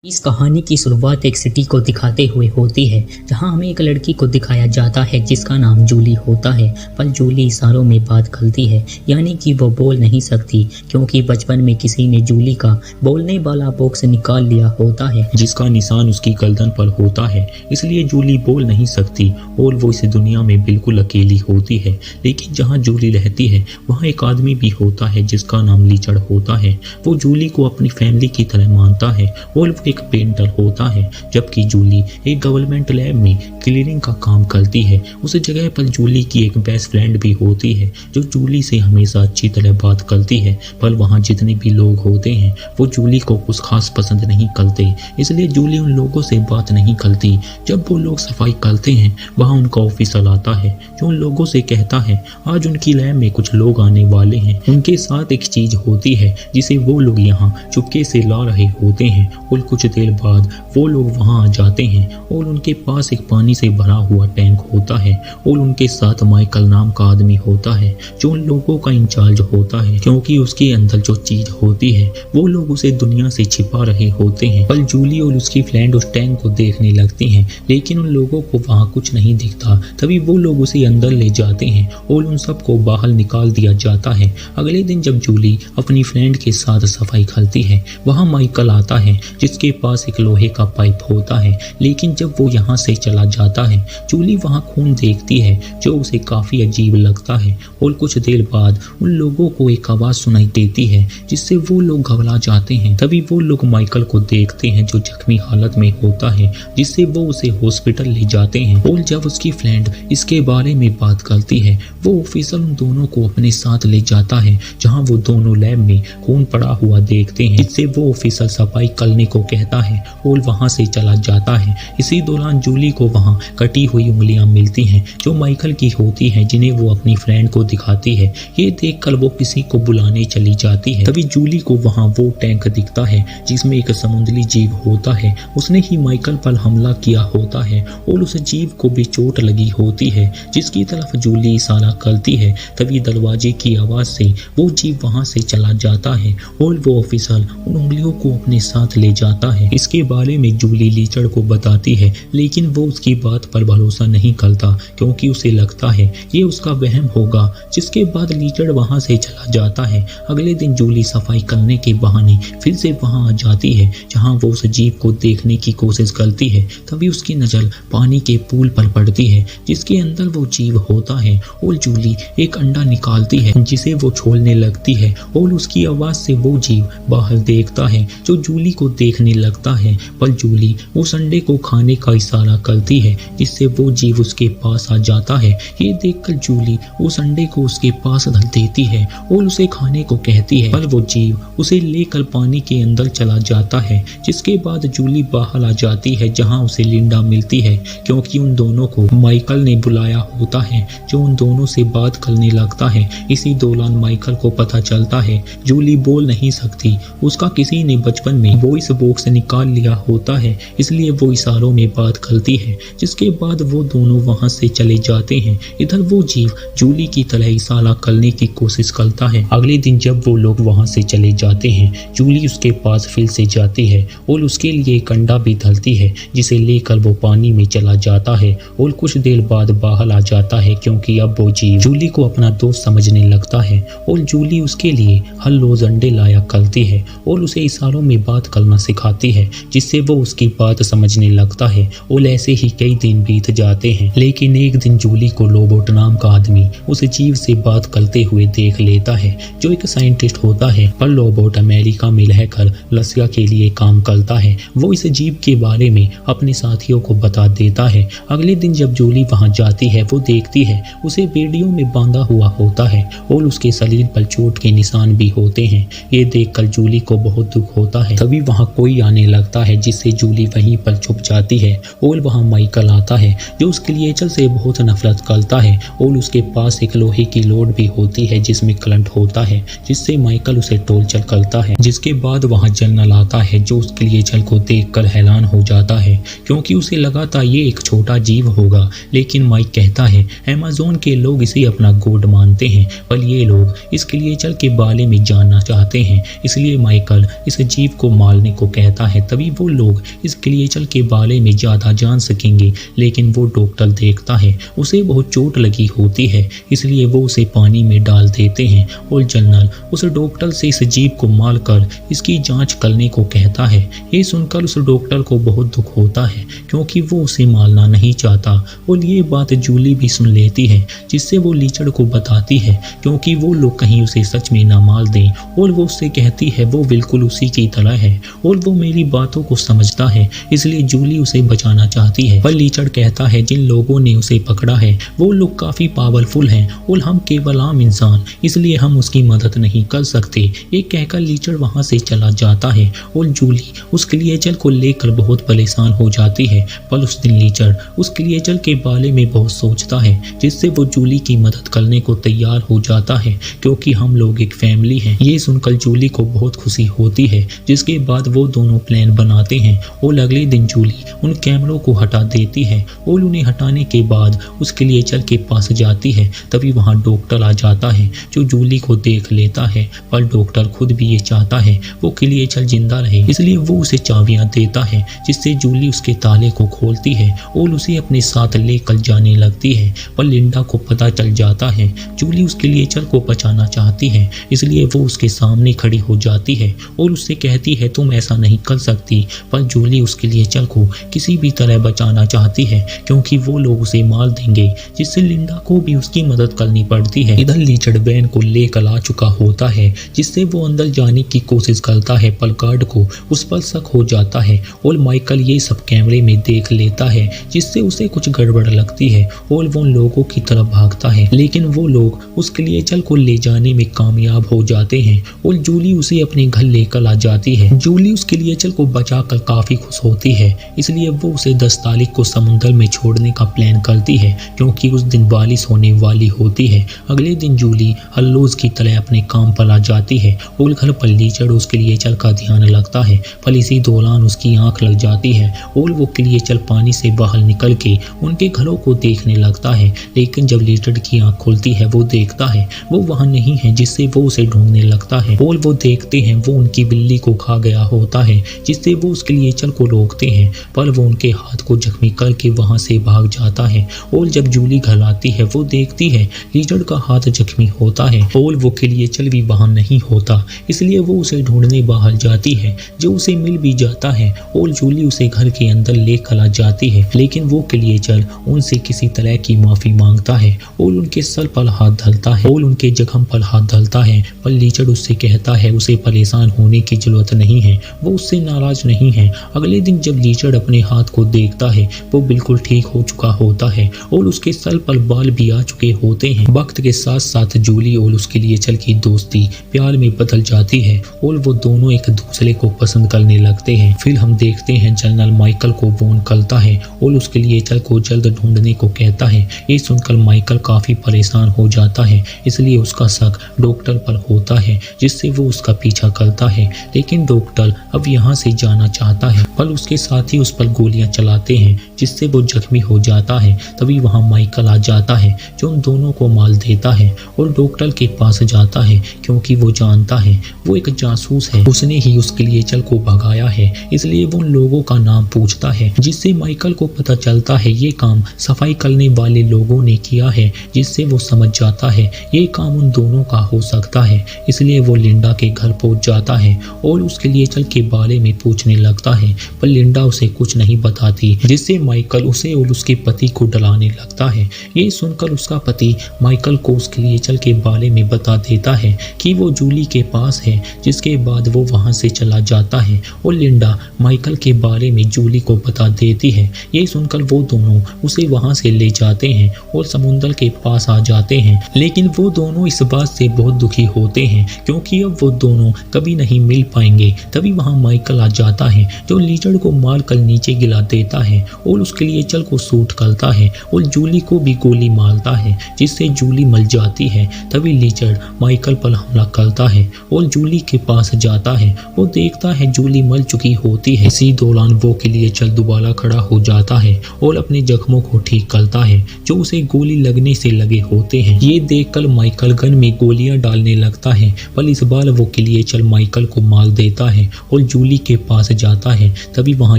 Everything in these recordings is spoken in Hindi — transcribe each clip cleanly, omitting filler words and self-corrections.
इस कहानी की शुरुआत एक सिटी को दिखाते हुए होती है, जहां हमें एक लड़की को दिखाया जाता है जिसका नाम जूली होता है। पर जूली इशारों में बात करती है, यानी कि वो बोल नहीं सकती, क्योंकि बचपन में किसी ने जूली का बोलने वाला बॉक्स निकाल लिया होता है जिसका निशान उसकी गर्दन पर होता है। इसलिए जूली बोल नहीं सकती और वो इस दुनिया में बिल्कुल अकेली होती है। लेकिन जहाँ जूली रहती है वहाँ एक आदमी भी होता है जिसका नाम लीचड़ होता है। वो जूली को अपनी फैमिली की तरह मानता है और एक पेंटर होता है, जबकि जूली एक गवर्नमेंट लैब में क्लीनिंग का काम करती है। उस जगह पर जूली की एक बेस्ट फ्रेंड भी होती है जो जूली से हमेशा अच्छी तरह बात करती है। पर वहाँ जितने भी लोग होते हैं वो जूली को कुछ खास पसंद नहीं करते, इसलिए जूली उन लोगों से बात नहीं करती। जब वो लोग सफाई करते हैं वहाँ उनका ऑफिसर आता है जो उन लोगों से कहता है आज उनकी लैब में कुछ लोग आने वाले हैं। उनके साथ एक चीज होती है जिसे वो लोग यहाँ चुपके से ला रहे होते हैं और कुछ देर बाद वो लोग वहां आ जाते हैं और उनके पास एक पानी से भरा हुआ टैंक होता है और उनके साथ माइकल नाम का आदमी होता है जो उन लोगों का इंचार्ज होता है, क्योंकि उसके अंदर जो चीज होती है वो लोग उसे दुनिया से छिपा रहे होते हैं। पर जूली और उसकी फ्रेंड उस टैंक को देखने लगती हैं, लेकिन उन लोगों को वहां कुछ नहीं दिखता। तभी वो लोग उसे अंदर ले जाते हैं और उन सबको बाहर निकाल दिया जाता है। अगले दिन जब जूली अपनी फ्रेंड के साथ सफाई करती है वहाँ माइकल आता है जिसके पास एक लोहे का पाइप होता है। लेकिन जब वो यहाँ से चला जाता है जूली वहाँ खून देखती है जो उसे काफी अजीब लगता है और कुछ देर बाद उन लोगों को एक आवाज सुनाई देती है जिससे वो लोग घबरा जाते हैं। तभी वो लोग माइकल को देखते हैं जो जख्मी हालत में होता है, जिससे वो उसे हॉस्पिटल ले जाते हैं। और जब उसकी फ्रेंड इसके बारे में बात करती है वो ऑफिसर उन दोनों को अपने साथ ले जाता है, जहाँ वो दोनों लैब में खून पड़ा हुआ देखते हैं, जिससे वो ऑफिसर सफाई करने को कहता है और वहां से चला जाता है। इसी दौरान जूली को वहां कटी हुई उंगलियां मिलती हैं जो माइकल की होती हैं, जिन्हें वो अपनी फ्रेंड को दिखाती है। ये देखकर वो किसी को बुलाने चली जाती है। तभी जूली को वहां वो टैंक दिखता है जिसमें एक समुद्री जीव होता है। उसने ही माइकल पर हमला किया होता है और उस जीव को भी चोट लगी होती है, जिसकी तरफ जूली इशारा करती है। तभी दरवाजे की आवाज से वो जीव वहां से चला जाता है और वो ऑफिसर उन उंगलियों को अपने साथ ले जाता है। इसके बारे में जूली लीचड़ को बताती है, लेकिन वो उसकी बात पर भरोसा नहीं करता क्योंकि उसे लगता है ये उसका वहम होगा। जिसके बाद लीचड़ वहां से चला जाता है। अगले दिन जूली सफाई करने के बहाने फिर से वहां आ जाती है, जहां वो उस जीव को देखने की कोशिश करती है। तभी उसकी नजर पानी के पूल पर पड़ती है जिसके अंदर वो जीव होता है और जूली एक अंडा निकालती है जिसे वो छोड़ने लगती है और उसकी आवाज से वो जीव बाहर देखता है जो जूली को देखने लगता है। पर जूली उस अंडे को खाने का इशारा करती है जिससे वो जीव उसके पास आ जाता है। ये देखकर जूली उस अंडे को उसके पास धर देती है और उसे खाने को कहती है, पर वो जीव उसे लेकर पानी के अंदर चला जाता है। जिसके बाद जूली बाहर आ जाती है जहां उसे लिंडा मिलती है, क्योंकि उन दोनों को माइकल ने बुलाया होता है जो उन दोनों से बात करने लगता है। इसी दौरान माइकल को पता चलता है जूली बोल नहीं सकती, उसका किसी ने बचपन में वॉइस बॉक्स निकाल लिया होता है, इसलिए वो इशारों में बात करती है। जिसके बाद वो दोनों वहां से चले जाते हैं। इधर वो जीव जूली की तरह इशारा करने की कोशिश करता है। अगले दिन जब वो लोग वहां से चले जाते हैं जूली उसके पास फिर से जाती है और उसके लिए एक अंडा भी धरती है जिसे लेकर वो पानी में चला जाता है और कुछ देर बाद बाहर आ जाता है, क्योंकि अब वो जीव जूली को अपना दोस्त समझने लगता है और जूली उसके लिए हर रोज अंडे लाया करती है और उसे इशारों में बात करना सिखाती है, जिससे वो उसकी बात समझने लगता है। और ऐसे ही कई दिन बीत जाते हैं। लेकिन एक दिन जूली को रोबोट नाम का आदमी उस जीव से बात करते हुए देख लेता है जो एक साइंटिस्ट होता है। पर रोबोट अमेरिका में रहकर रसिया के लिए काम करता है। वो इस जीव के बारे में अपने साथियों को बता देता है। अगले दिन जब जूली वहां जाती है वो देखती है उसे बेड़ियों में बांधा हुआ होता है और उसके शरीर पर चोट के निशान भी होते हैं। ये देखकर जूली को बहुत दुख होता है। तभी वहां कोई आने लगता है जिससे जूली वहीं पर छुप जाती है और वहां माइकल आता है जो उस क्रिएचर से बहुत नफरत करता है और उसके पास एक लोहे की लोड भी होती है जिसमें करंट होता है, जिससे माइकल उसे टॉर्चर करता है। जिसके बाद वहां जनरल आता है जो उस क्रिएचर को देखकर हैरान हो जाता है, क्योंकि उसे लगा था ये एक छोटा जीव होगा। लेकिन माइक कहता है अमेज़न के लोग इसे अपना गॉड मानते हैं, पर ये लोग इस क्रिएचर के बारे में जानना चाहते हैं, इसलिए माइकल इस जीव को मारने को कहता कहता है तभी वो लोग इस ग्लेशियर के बारे में ज़्यादा जान सकेंगे। लेकिन वो डॉक्टर देखता है उसे बहुत चोट लगी होती है, इसलिए वो उसे पानी में डाल देते हैं और जनरल उस डॉक्टर से इस जीव को मारकर इसकी जांच करने को कहता है। ये सुनकर उस डॉक्टर को बहुत दुख होता है क्योंकि वो उसे मारना नहीं चाहता और ये बात जूली भी सुन लेती है, जिससे वो लीचड़ को बताती है क्योंकि वो लोग कहीं उसे सच में ना मार दें। और वो उससे कहती है वो बिल्कुल उसी की तरह है और वो मेरी बातों को समझता है, इसलिए जूली उसे बचाना चाहती है। पर लीचड़ कहता है जिन लोगों ने उसे पकड़ा है वो लोग काफी पावरफुल हैं और हम केवल आम इंसान, इसलिए हम उसकी मदद नहीं कर सकते। ये कहकर लीचड़ वहां से चला जाता है और जूली उस ग्लेशियर को लेकर बहुत परेशान हो जाती है। पर उस दिन लीचड़ उस ग्लेशियर के बारे में बहुत सोचता है, जिससे वो जूली की मदद करने को तैयार हो जाता है क्योंकि हम लोग एक फैमिली हैं। ये सुनकर जूली को बहुत खुशी होती है, जिसके बाद वो दोनों प्लान बनाते हैं और अगले दिन जूली उन कैमरों को हटा देती है और उन्हें हटाने के बाद उस ग्लेशियर के पास जाती है। तभी वहाँ डॉक्टर आ जाता है जो जूली को देख लेता है, पर डॉक्टर खुद भी ये चाहता है वो ग्लेशियर जिंदा रहे, इसलिए वो उसे चाबियां देता है, जिससे जूली उसके ताले को खोलती है और उसे अपने साथ लेकर जाने लगती है। पर लिंडा को पता चल जाता है जूली उस ग्लेशियर को बचाना चाहती है, इसलिए वो उसके सामने खड़ी हो जाती है और उससे कहती है तुम ऐसा नहीं कर सकती। पर जूली उस ग्लेशियर को किसी भी तरह बचाना चाहती है क्योंकि वो लोग उसे मार देंगे, जिससे लिंडा को भी उसकी मदद करनी पड़ती है। इधर लीचड़ वैन को लेकर आ चुका होता है, जिससे वो अंदर जाने की कोशिश करता है, पर गार्ड को उस पर शक हो जाता है और माइकल ये सब कैमरे में देख लेता है, जिससे उसे कुछ गड़बड़ लगती है और वो उन लोगों की तरफ भागता है। लेकिन वो लोग उस ग्लेशियर को ले जाने में कामयाब हो जाते हैं और जूली उसे अपने घर लेकर आ जाती है। जूली उस ग्लेशियर को बचाकर काफी खुश होती है, इसलिए वो उसे 10 तारीख को समुद्र में छोड़ने का प्लान करती है क्योंकि उस दिन बारिश होने वाली होती है। अगले दिन जूली हर रोज की तरह अपने काम पर आ जाती है और घर पर लीचड़ उस ग्लेशियर का ध्यान रखता है। पर इसी दौरान उसकी आंख लग जाती है और वो ग्लेशियर पानी से बाहर निकल के उनके घरों को देखने लगता है। लेकिन जब लीचड़ की आंख खुलती है वो देखता है वो वहाँ नहीं है, जिससे वो उसे ढूंढने लगता है और वो देखते हैं वो उनकी बिल्ली को खा गया होता है, जिससे वो उस ग्लेशियर को रोकते हैं। पर वो उनके हाथ को जख्मी करके वहाँ से भाग जाता है और जब जूली घर आती है वो देखती है लीचड़ का हाथ जख्मी होता है और वो ग्लेशियर भी वहाँ नहीं होता, इसलिए वो उसे ढूंढने बाहर जाती है, जो उसे मिल भी जाता है और जूली उसे घर के अंदर लेकर आ जाती है। लेकिन वो ग्लेशियर उनसे किसी तरह की माफी मांगता है और उनके सर पर हाथ धरता है और उनके जख्म पर हाथ धरता है। पर लीचड़ उससे कहता है उसे परेशान होने की जरूरत नहीं है, वो उससे नाराज नहीं है। अगले दिन जब लीचड़ अपने हाथ को देखता है वो बिल्कुल ठीक हो चुका होता है और उसके सर पर बाल भी आ चुके होते हैं। वक्त के साथ साथ जूली और उस ग्लेशियर की दोस्ती प्यार में बदल जाती है और वो दोनों एक दूसरे को पसंद करने लगते हैं। फिर हम देखते हैं जनरल माइकल को फोन करता है और उस ग्लेशियर को जल्द ढूंढने को कहता है। ये सुनकर माइकल काफी परेशान हो जाता है, इसलिए उसका शक डॉक्टर पर होता है, जिससे वो उसका पीछा करता है। लेकिन डॉक्टर अब यहाँ से जाना चाहता है, पर उसके साथ ही उस पर गोलियां चलाते हैं, जिससे वो जख्मी हो जाता है। तभी वहाँ माइकल आ जाता है जो उन दोनों को मार देता है और डॉक्टर के पास जाता है क्योंकि वो जानता है वो एक जासूस है, उसने ही उस ग्लेशियर को भगाया है, इसलिए वो उन लोगों का नाम पूछता है, जिससे माइकल को पता चलता है ये काम सफाई करने वाले लोगों ने किया है, जिससे वो समझ जाता है ये काम उन दोनों का हो सकता है। इसलिए वो लिंडा के घर पहुंच जाता है और उस ग्लेशियर के बारे में पूछने लगता है, पर लिंडा उसे कुछ नहीं बताती, जिससे माइकल उसे और उसके पति को डराने लगता है। ये सुनकर उसका पति माइकल को उस ग्लेशियर के बारे में बता देता है कि वो जूली के पास है, जिसके बाद वो वहां से चला जाता है और लिंडा माइकल के बारे में जूली को बता देती है। ये सुनकर वो दोनों उसे वहां से ले जाते हैं और समुद्र के पास आ जाते हैं। लेकिन वो दोनों इस बात से बहुत दुखी होते हैं क्योंकि अब वो दोनों कभी नहीं मिल पाएंगे। तभी वहां माइकल आ जाता है जो लीचड़ को मार कर नीचे गिरा देता है और उसके लिए चल को शूट करता है और जूली को भी गोली मारता है जिससे जूली मर जाती है। तभी लिचर्ड माइकल पर हमला करता है और जूली के पास जाता है। वो देखता है जूली मर चुकी होती है। इसी दौरान वो के लिए चल दोबारा खड़ा हो जाता है और अपने जख्मों को ठीक करता है जो उसे गोली लगने से लगे होते हैं। ये देखकर माइकल गन में गोलियां डालने लगता है पर इस बार वो के लिए चल माइकल को मार देता है और जूली के पास जाता है। तभी वहाँ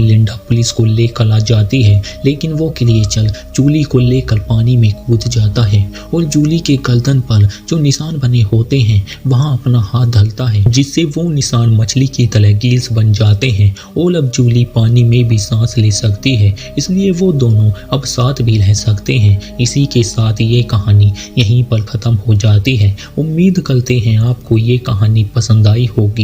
लिंडा पुलिस को लेकर आ जाती है लेकिन वो के लिए चल जूली को लेकर पानी में कूद जाता है और जूली के गर्दन पर जो निशान बने होते हैं वहाँ अपना हाथ डालता है जिससे वो निशान मछली की तरह गिल्स बन जाते हैं और अब जूली पानी में भी सांस ले सकती है, इसलिए वो दोनों अब साथ भी रह सकते हैं। इसी के साथ ये कहानी यहीं पर ख़त्म हो जाती है। उम्मीद करते हैं आपको ये कहानी पसंद आई होगी।